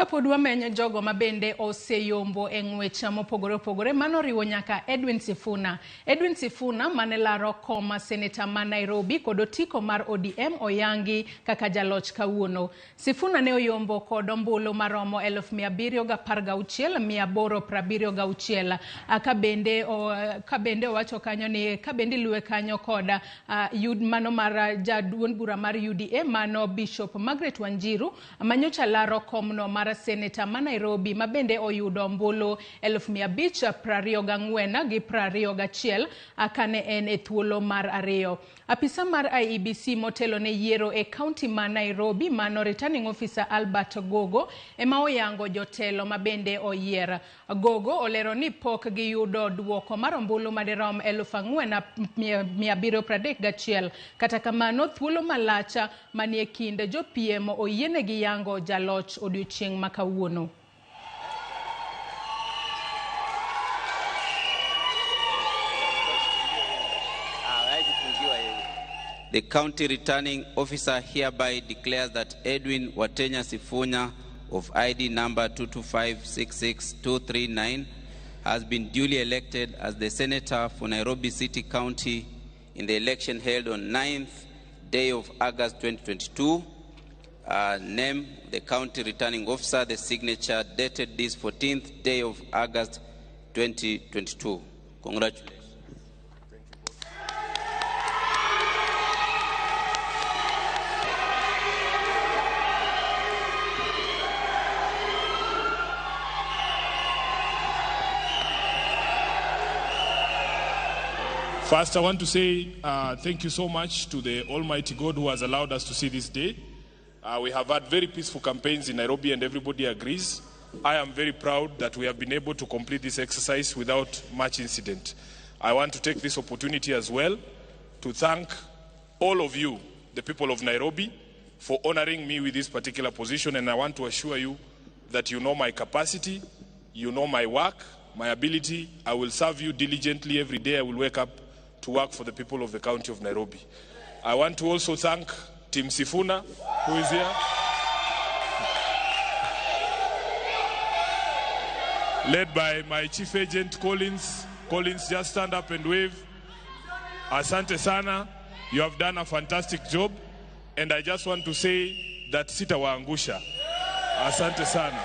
Kapodwa menyo jogo mabende oseyombo eng'wecha mopogore opogore manoriwo nyaka Edwin Sifuna. Edwin Sifuna manelaro koma seneta ma Nairobi kod otiko mar ODM oyangi kaka jaloch kawuono. Sifuna ne oyombo kod ombulu maromo 766,876 kabende owacho kanyo ni kabende luwe kanyo koda mano mar jaduond bura mar UDA mano Bishop Margaret Wanjiru manyocha laro komno mar seneta ma Nairobi mabende oyudo ombulu 524,21 kane en e thuolo mar ariyo. Apisa mar IEBC motelo ne yiero e county ma Nairobi mano returning officer Albert Gogo ema oyango jotelo mabende oyier. Gogo olero ni pok giyudo duoko mar ombulu madirom 4,731. Kata kamano thuolo malacha manie kinde jopiem oyienegi yango jaloch odiochieng' makawuono. The county returning officer hereby declares that Edwin Watenya Sifuna of ID number 22566,239 has been duly elected as the senator for Nairobi City County in the election held on 9th day of August 2022. Name the county returning officer, the signature dated this 14th day of August 2022. Congratulations. First, I want to say thank you so much to the Almighty God who has allowed us to see this day. We have had very peaceful campaigns in Nairobi and everybody agrees. I am very proud that we have been able to complete this exercise without much incident. I want to take this opportunity as well to thank all of you, the people of Nairobi, for honoring me with this particular position, and I want to assure you that you know my capacity, you know my work, my ability. I will serve you diligently every day. I will wake up to work for the people of the county of Nairobi. I want to also thank Team Sifuna, who is here, led by my chief agent, Collins. Collins, just stand up and wave. Asante sana, you have done a fantastic job, and I just want to say that sitawaangusha. Asante sana.